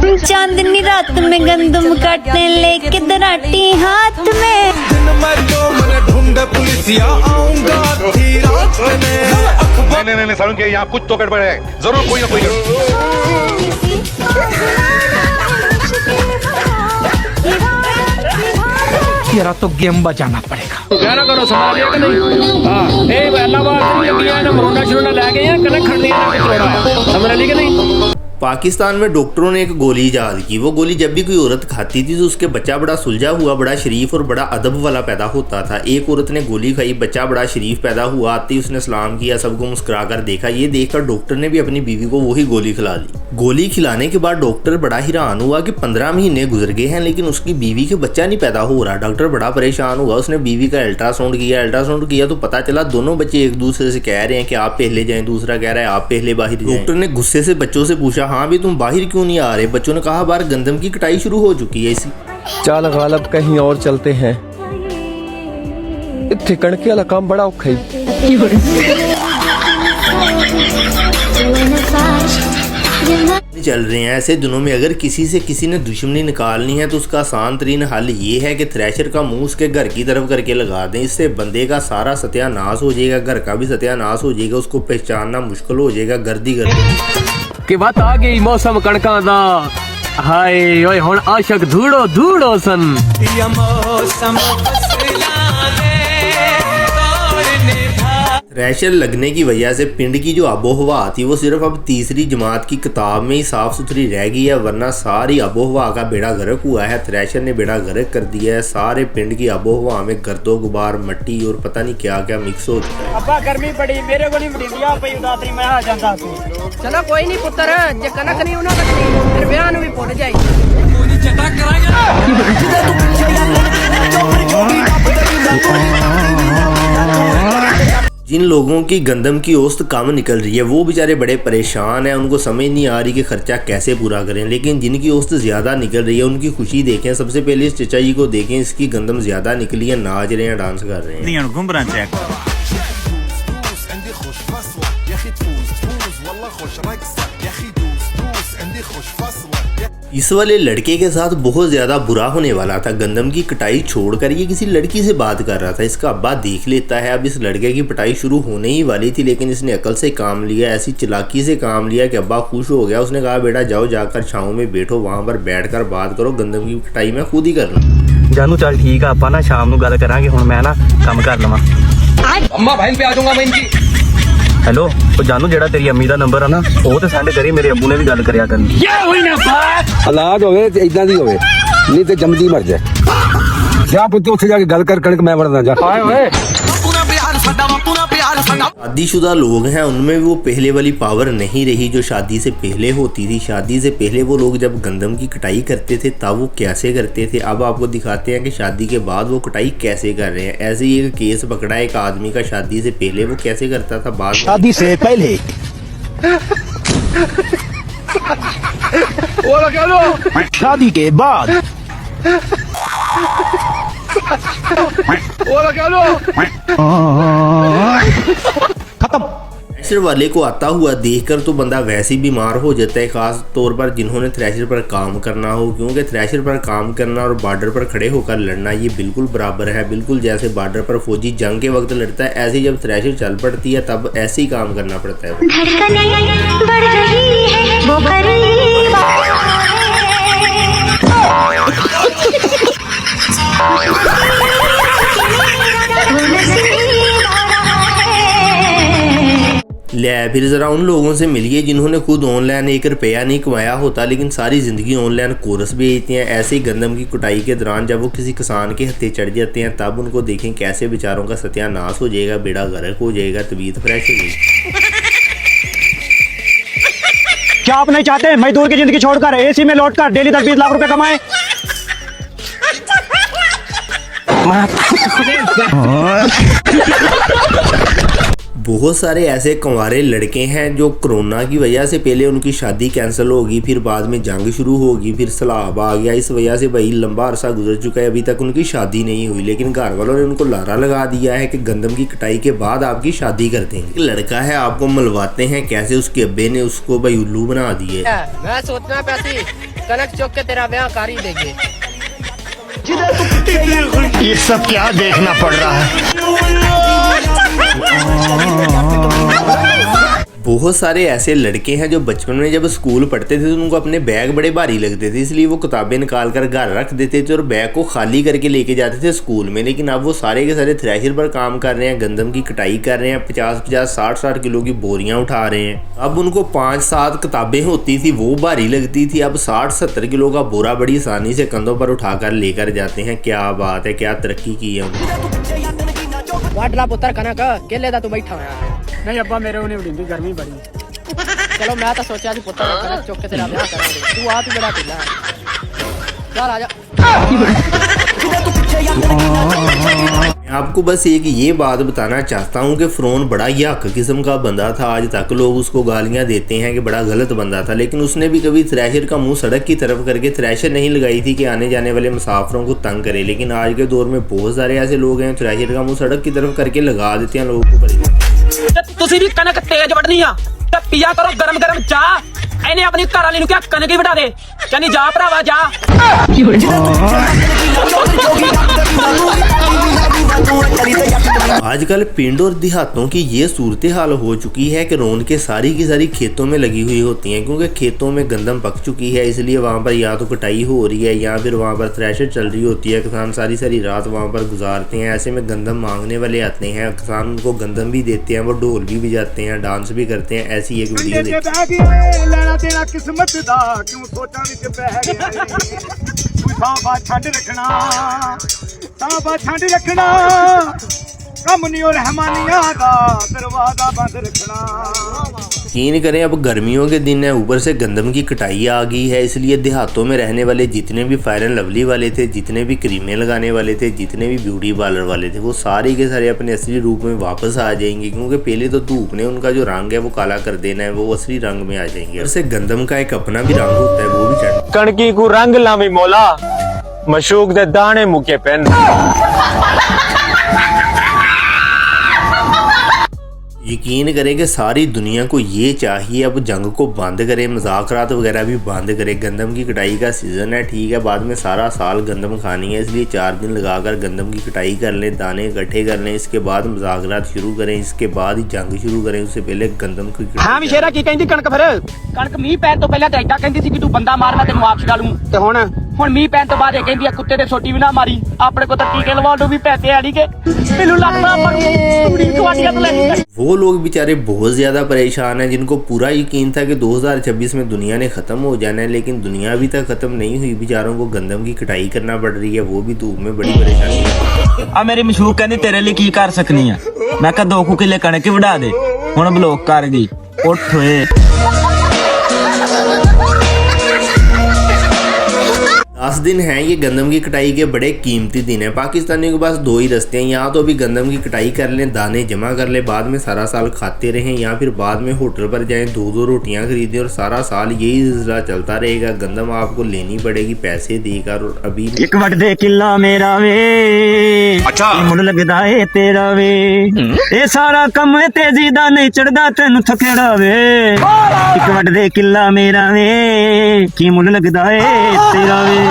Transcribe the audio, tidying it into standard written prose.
चांदनी रात में गंदम काटने लेके दराटी हाथ में। नहीं सारुण के यहाँ कुछ तो गड़बड़ है, जरूर कोई ना कोई। तेरा तो गेम बजाना पड़ेगा। कहना करो संभाल लिया कि नहीं? हाँ, ए पहला बार लगी ना मरोना शुरोना ले गए हैं, कनक खड़नी है, समझ ली कि नहीं? पाकिस्तान में डॉक्टरों ने एक गोली ईजाद की। वो गोली जब भी कोई औरत खाती थी तो उसके बच्चा बड़ा सुलझा हुआ, बड़ा शरीफ और बड़ा अदब वाला पैदा होता था। एक औरत ने गोली खाई, बच्चा बड़ा शरीफ पैदा हुआ। आते ही उसने सलाम किया, सबको मुस्कुरा कर देखा। ये देखकर डॉक्टर ने भी अपनी बीवी को वही गोली खिला दी। गोली खिलाने के बाद डॉक्टर बड़ा हैरान हुआ कि 15 महीने गुजर गए हैं लेकिन उसकी बीवी के बच्चा नहीं पैदा हो रहा। डॉक्टर बड़ा परेशान हुआ। उसने बीवी का अल्ट्रासाउंड किया तो पता चला दोनों बच्चे एक दूसरे से कह रहे हैं कि आप पहले जाएं, दूसरा कह रहा है आप पहले बाहर जाएं। डॉक्टर ने गुस्से से बच्चों से पूछा, हाँ भी तुम बाहर क्यों नहीं आ रहे? बच्चों ने कहा, बाहर गंदम की कटाई शुरू हो चुकी है। इसी चल गालब कहीं और चलते हैं, इत्थे कणके वाला काम बड़ा औखा चल रहे हैं। ऐसे दिनों में अगर किसी ने दुश्मनी निकालनी है तो उसका आसान तरीन हल ये है कि थ्रेशर का मुंह उसके घर की तरफ करके लगा दें। इससे बंदे का सारा सत्यानाश हो जाएगा, घर का भी सत्यानाश हो जाएगा, उसको पहचानना मुश्किल हो जाएगा। गर्दी कि बात आ गई मौसम कणका दा, हाय ओए हुण आशक धूड़ो धूड़ो सन। थ्रेशर लगने की वजह से पिंड की जो आबो हवा थी वो सिर्फ अब तीसरी जमात की किताब में ही साफ सुथरी रह गई है, वरना सारी आबो हवा का बेड़ा गर्क हुआ है। थ्रेशर ने बेड़ा गर्क कर दिया है। सारे पिंड की आबो हवा में गर्दो गुबार, मट्टी और पता नहीं क्या क्या मिक्स हो चुका है। अब्बा गर्मी बड़ी मेरे को नहीं बढ़िया पई उदातरी मैं आ जांदा तू। चलो कोई नहीं पुत्र, जे कनक नहीं उना रखनी फिर ब्याह नु भी भूल जाई। कोई चटा जिन लोगों की गंदम की औसत कम निकल रही है वो बेचारे बड़े परेशान हैं। उनको समझ नहीं आ रही कि खर्चा कैसे पूरा करें। लेकिन जिनकी औसत ज़्यादा निकल रही है उनकी खुशी देखें। सबसे पहले इस चचा जी को देखें, इसकी गंदम ज़्यादा निकली है, नाच रहे हैं, डांस कर रहे हैं। इस वाले लड़के के साथ बहुत ज़्यादा बुरा होने वाला था। गंदम की कटाई छोड़कर ये किसी लड़की से बात कर रहा था। इसका अब्बा देख लेता है। अब इस लड़के की पिटाई शुरू होने ही वाली थी लेकिन इसने अकल से काम लिया, ऐसी चालाकी से काम लिया कि अब्बा खुश हो गया। उसने कहा, बेटा जाओ जाकर छाँव में बैठो, वहाँ पर बैठकर बात करो, गंदम की कटाई मैं खुद ही कर लूँ। जानू चल ठीक है, ਆਪਾਂ ना शाम ਨੂੰ ਗੱਲ ਕਰਾਂਗੇ, ਹੁਣ मैं ना ਕੰਮ कर लवां। अम्मा भाई पे आ जाऊंगा मैं इनकी। हेलो तो जानू जेड़ा तेरी अम्मी दा नंबर है ना वो तो सेंड करी, मेरे अब्बू ने भी गल करिया करनी। क्या हुई ना बात हालात होवे इदां दी होवे, नहीं ते जमदी मर जाए। जा पुत्त उत्थे जाके गल कर कणक मैं वड़दा जा। हाय ओए शादीशुदा लोग हैं उनमें वो पहले वाली पावर नहीं रही जो शादी से पहले होती थी। शादी से पहले वो लोग जब गंदम की कटाई करते थे तब वो कैसे करते थे। अब आपको दिखाते हैं कि शादी के बाद वो कटाई कैसे कर रहे हैं। ऐसे ही एक केस पकड़ा एक आदमी का, शादी से पहले वो कैसे करता था, बाद शादी से पहले शादी के बाद खत्म। थ्रेशर वाले को आता हुआ देखकर तो बंदा वैसे ही बीमार हो जाता है, खास तौर पर जिन्होंने थ्रेशर पर काम करना हो, क्योंकि थ्रेशर पर काम करना और बॉर्डर पर खड़े होकर लड़ना ये बिल्कुल बराबर है। बिल्कुल जैसे बॉर्डर पर फौजी जंग के वक्त लड़ता है, ऐसे जब थ्रेशर चल पड़ती है तब ऐसे ही काम करना पड़ता है। बढ़ रही है वो ले फिर ज़रा उन लोगों से मिलिए जिन्होंने खुद ऑनलाइन 1 रुपया नहीं कमाया होता लेकिन सारी ज़िंदगी ऑनलाइन कोर्स बेचते हैं। ऐसे ही गंदम की कुटाई के दौरान जब वो किसी किसान के हत्थे चढ़ जाते हैं तब उनको देखें कैसे बेचारों का सत्यानाश हो जाएगा, बेड़ा गर्क हो जाएगा, तबीयत फ्रेश हो जाएगी। क्या आप नहीं चाहते मजदूर की जिंदगी छोड़कर एसी में लौटकर डेली 10-20 लाख रुपए कमाए? बहुत सारे ऐसे कंवारे लड़के हैं जो कोरोना की वजह से पहले उनकी शादी कैंसिल होगी, फिर बाद में जंग शुरू होगी, फिर सैलाब आ गया, इस वजह से भाई लंबा अरसा गुजर चुका है, अभी तक उनकी शादी नहीं हुई। लेकिन घर वालों ने उनको लारा लगा दिया है कि गंदम की कटाई के बाद आपकी शादी कर देंगे। लड़का है, आपको मलवाते हैं कैसे उसके अब्बे ने उसको भाई उल्लू बना दिए। मैं सोचना पैसी कनक चुक के तेरा ब्याह कर ही देंगे। ये सब क्या देखना पड़ रहा है। बहुत सारे ऐसे लड़के हैं जो बचपन में जब स्कूल पढ़ते थे तो उनको अपने बैग बड़े भारी लगते थे, इसलिए वो किताबें निकाल कर घर रख देते थे और बैग को खाली करके लेके जाते थे स्कूल में। लेकिन अब वो सारे के सारे थ्रेशर पर काम कर रहे हैं, गंदम की कटाई कर रहे हैं, 50-50, 60-60 किलो की बोरियां उठा रहे हैं। अब उनको 5-7 किताबें होती थी वो भारी लगती थी, अब 60-70 किलो का बोरा बड़ी आसानी से कंधों पर उठाकर लेकर जाते हैं। क्या बात है, क्या तरक्की की है उन्होंने। वाटला पुत्र कनक केले दा तू बैठा होया। नहीं अब्बा मेरे को नहीं उड़ींदी, गर्मी बड़ी। चलो मैं तो सोचा सी पुत्र कनक चुक के तेरा ब्याह करांगे, तू आप ही बड़ा ढीला है। चल आजा। मैं आपको बस एक ये बात बताना चाहता हूँ कि फ़िरौन बड़ा यक किस्म का बंदा था। आज तक लोग उसको गालियाँ देते हैं कि बड़ा गलत बंदा था, लेकिन उसने भी कभी थ्रेशर का मुंह सड़क की तरफ करके थ्रेशर नहीं लगाई थी कि आने जाने वाले मुसाफिरों को तंग करे। लेकिन आज के दौर में बहुत सारे ऐसे लोग हैं थ्रेशर का मुंह सड़क की तरफ करके लगा देते हैं लोगों को परेशान। ਤੁਸੀਂ ਵੀ ਕਣਕ ਤੇਜ਼ ਵੱਢਣੀ ਆ ਤੇ ਪੀਆ ਕਰੋ ਗਰਮ ਗਰਮ ਚਾਹ। ਇਹਨੇ ਆਪਣੀ ਘਰ ਵਾਲੀ ਨੂੰ ਕਿਹਾ ਕਣਕ ਹੀ ਵਢਾ ਦੇ, ਕਹਿੰਦੀ ਜਾ ਭਰਾਵਾ ਜਾ। आजकल पिंड और देहातों की ये सूरत हाल हो चुकी है कि रौनकें सारी की सारी खेतों में लगी हुई होती हैं, क्योंकि खेतों में गंदम पक चुकी है। इसलिए वहाँ पर या तो कटाई हो रही है या फिर वहाँ पर थ्रेशर चल रही होती है। किसान सारी सारी रात वहाँ पर गुजारते हैं। ऐसे में गंदम मांगने वाले आते हैं, किसान उनको गंदम भी देते हैं, वो ढोल भी बजाते हैं, डांस भी करते हैं। ऐसी एक वीडियो देखते यकीन करें अब गर्मियों के दिन है, ऊपर से गंदम की कटाई आ गई है। इसलिए देहातों में रहने वाले जितने भी फेयर एंड लवली वाले थे, जितने भी क्रीमें लगाने वाले थे, जितने भी ब्यूटी पार्लर वाले थे, वो सारे के सारे अपने असली रूप में वापस आ जाएंगे। क्योंकि पहले तो धूप ने उनका जो रंग है वो काला कर देना है, वो असली रंग में आ जाएंगे। वैसे गंदम का एक अपना भी रंग होता है, वो भी चढ़ कणकी को रंग लावी मौला, मशूक दे दाने मुके पेन। यकीन करें कि सारी दुनिया को ये चाहिए अब जंग को बंद करे, मुज़ाकरात वगैरह भी बंद करे। गंदम की कटाई का सीज़न है, ठीक है, बाद में सारा साल गंदम खानी है, इसलिए 4 दिन लगाकर गंदम की कटाई कर लें, दाने इकट्ठे कर लें, इसके बाद मुज़ाकरात शुरू करें, इसके बाद ही जंग शुरू करें। उससे पहले गंदम की ਹਾਂ ਵਿਸ਼ੇਰਾ ਕੀ ਕਹਿੰਦੀ ਕਣਕ ਫਿਰ ਕਣਕ ਮੀਂਹ ਪੈਣ ਤੋਂ ਪਹਿਲਾਂ ਤਾਂ ਐਡਾ ਕਹਿੰਦੀ ਸੀ ਕਿ ਤੂੰ ਬੰਦਾ ਮਾਰਨਾ ਤੈਨੂੰ ਵਾਪਸ ਡਾਲੂ ਤੇ ਹੁਣ ਮੀਂਹ ਪੈਣ ਤੋਂ ਬਾਅਦ ਇਹ ਕਹਿੰਦੀ ਆ ਕੁੱਤੇ ਦੇ ਛੋਟੀ ਵੀ ਨਾ ਮਾਰੀ। ਆਪਣੇ ਕੋਲ ਤਾਂ ਟੀਕੇ ਲਵਾਉਣ ਨੂੰ ਵੀ ਪੈਸੇ ਆ ਨਹੀਂ ਕਿ ਮੈਨੂੰ ਲੱਗਦਾ ਆਪਾਂ ਨੂੰ ਤੂੜੀ ਤੁਹਾਡੀਆਂ ਤੋਂ ਲੈ ਕੇ। वो लोग बेचारे बहुत ज़्यादा परेशान हैं, जिनको पूरा यकीन था कि 2026 में दुनिया ने ख़त्म हो जाना है, लेकिन दुनिया अभी तक ख़त्म नहीं हुई। बेचारों को गंदम की कटाई करना पड़ रही है, वो भी धूप में बड़ी परेशानी है। ਆ ਮੇਰੀ ਮਸ਼ੂਕ ਕਹਿੰਦੀ ਤੇਰੇ ਲਈ ਕੀ ਕਰ ਸਕਨੀ ਆ। ਮੈਂ ਕਿਹਾ 2 ਕਿੱਲੇ ਕਣਕ ਹੀ ਵਢਾ ਦੇ, ਹੁਣ ਬਲੋਕ ਕਰ ਗਈ। ਉੱਠ ਓਏ। 10 दिन हैं ये गंदम की कटाई के बड़े कीमती दिन है। पाकिस्तानियों के पास 2 ही रास्ते हैं, यहाँ तो अभी गंदम की कटाई कर लें, दाने जमा कर लें, बाद में सारा साल खाते रहें, या फिर बाद में होटल पर जाएं, 2-2 रोटियाँ खरीदें और सारा साल यही सिलसिला चलता रहेगा। गंदम आपको लेनी पड़ेगी पैसे देकर। और अभी एक वट दे किला मेरा वे, अच्छा मुड़ लगदा है तेरा वे, ये सारा कम तेजी दा नहीं चढ़दा तेनू थकेड़ा वे। एक वट दे किला मेरा वे, की मुड़ लगदा है तेरा वे।